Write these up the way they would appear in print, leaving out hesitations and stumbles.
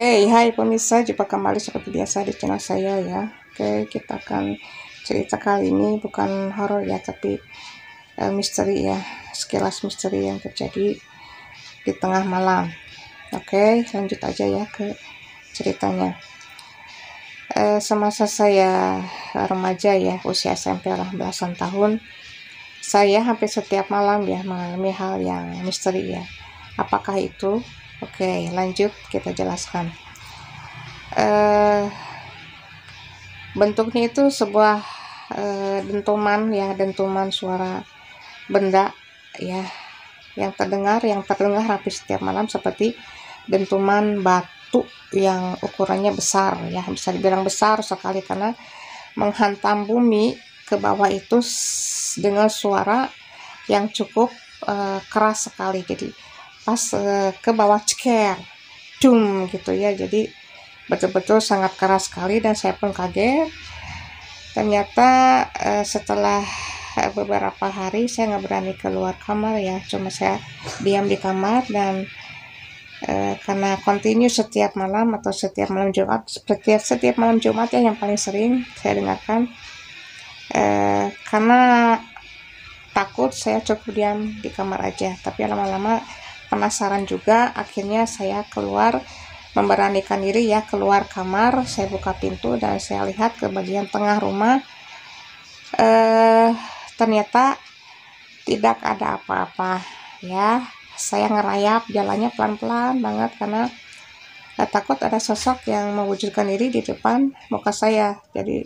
Hai pemirsa, jumpa kembali seperti biasa di channel saya ya. Kita akan cerita kali ini bukan horor ya, tapi misteri ya, sekilas misteri yang terjadi di tengah malam. Lanjut aja ya ke ceritanya. Semasa saya remaja ya, usia SMP lah belasan tahun, saya hampir setiap malam ya mengalami hal yang misteri ya. Apakah itu? Lanjut kita jelaskan. Bentuknya itu sebuah dentuman suara benda ya, yang terdengar hampir setiap malam, seperti dentuman batu yang ukurannya besar ya, bisa dibilang besar sekali karena menghantam bumi ke bawah itu dengan suara yang cukup keras sekali. Jadi pas ke bawah ceker dung gitu ya, jadi betul-betul sangat keras sekali dan saya pun kaget. Ternyata setelah beberapa hari saya nggak berani keluar kamar ya, cuma saya diam di kamar. Dan karena kontinu setiap malam atau setiap malam Jumat ya, yang paling sering saya dengarkan, karena takut saya cukup diam di kamar aja. Tapi lama-lama penasaran juga, akhirnya saya memberanikan diri ya keluar kamar. Saya buka pintu dan saya lihat ke bagian tengah rumah. Ternyata tidak ada apa-apa ya. Saya ngerayap jalannya pelan-pelan banget karena takut ada sosok yang mewujudkan diri di depan muka saya. Jadi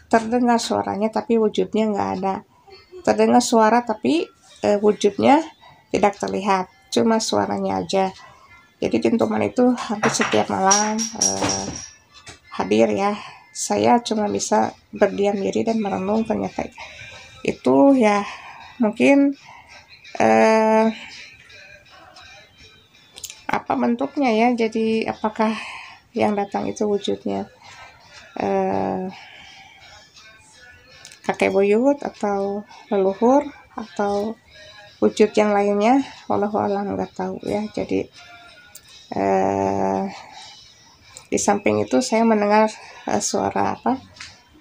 terdengar suaranya tapi wujudnya nggak ada. Terdengar suara tapi wujudnya tidak terlihat, cuma suaranya aja. Jadi dentuman itu hampir setiap malam hadir ya. Saya cuma bisa berdiam diri dan merenung. Ternyata itu ya mungkin apa bentuknya ya, jadi apakah yang datang itu wujudnya kakek buyut atau leluhur atau wujud yang lainnya, wallahu alam, nggak tahu ya. Jadi di samping itu saya mendengar suara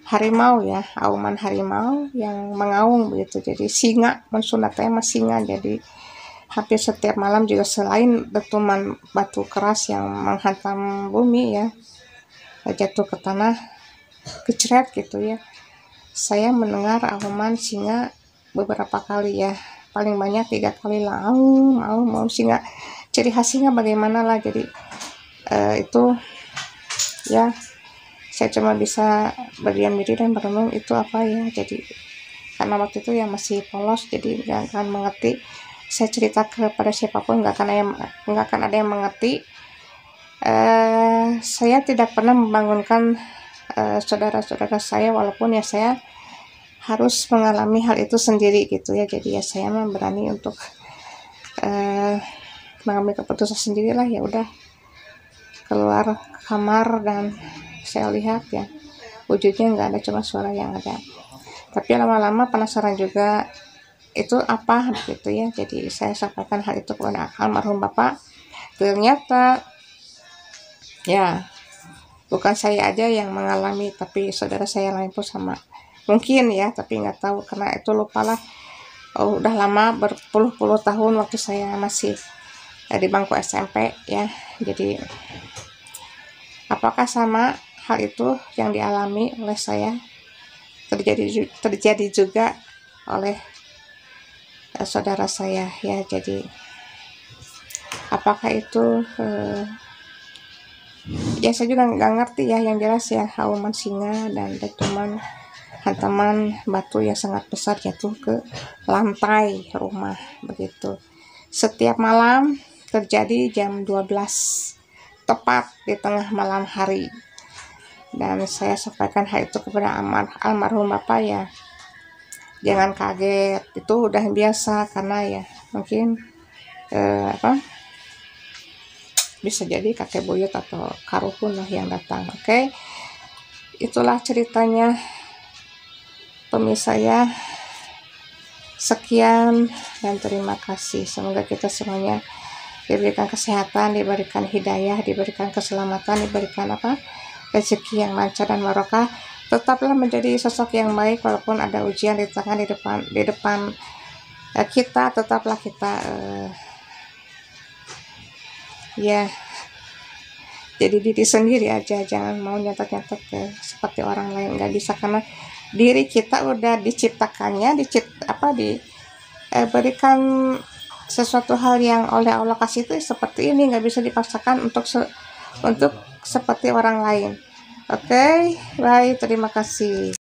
harimau ya, auman harimau yang mengaung begitu. Jadi singa, mensunatnya mas singa. Jadi hampir setiap malam juga, selain dentuman batu keras yang menghantam bumi ya, jatuh ke tanah keceret gitu ya, saya mendengar auman singa beberapa kali ya, paling banyak 3 kali lah. Mau singa, ciri khas singa bagaimana lah. Jadi itu ya, saya cuma bisa berdiam diri dan merenung itu apa ya. Jadi karena waktu itu ya masih polos, jadi nggak akan mengerti. Saya cerita kepada siapapun nggak akan ada yang mengerti. Saya tidak pernah membangunkan saudara-saudara saya, walaupun ya saya harus mengalami hal itu sendiri gitu ya. Jadi ya saya berani untuk mengambil keputusan sendiri lah. Ya udah, keluar kamar dan saya lihat ya wujudnya nggak ada, cuma suara yang ada. Tapi lama-lama penasaran juga itu apa gitu ya. Jadi saya sampaikan hal itu kepada almarhum bapak. Ternyata ya bukan saya aja yang mengalami, tapi saudara saya lain pun sama mungkin ya, tapi nggak tahu karena itu lupalah. Udah lama, berpuluh-puluh tahun waktu saya masih di bangku SMP ya. Jadi apakah sama hal itu yang dialami oleh saya terjadi juga oleh saudara saya ya. Jadi apakah itu ya saya juga nggak ngerti ya. Yang jelas ya, auman singa dan dentuman hantaman batu yang sangat besar jatuh ke lantai rumah begitu. Setiap malam terjadi jam 12 tepat di tengah malam hari. Dan saya sampaikan hal itu kepada almarhum bapak ya, jangan kaget, itu udah biasa. Karena ya mungkin bisa jadi kakek buyut atau karuhun lah yang datang. Itulah ceritanya pemirsa ya. Sekian dan terima kasih. Semoga kita semuanya diberikan kesehatan, diberikan hidayah, diberikan keselamatan, diberikan rezeki yang lancar dan barokah. Tetaplah menjadi sosok yang baik walaupun ada ujian di tangan di depan kita. Tetaplah kita ya jadi diri sendiri aja, jangan mau nyatet-nyatet seperti orang lain, nggak bisa, karena diri kita udah diciptakannya diberikan sesuatu hal yang oleh Allah kasih itu seperti ini, nggak bisa dipaksakan untuk seperti orang lain. Oke, baik, terima kasih.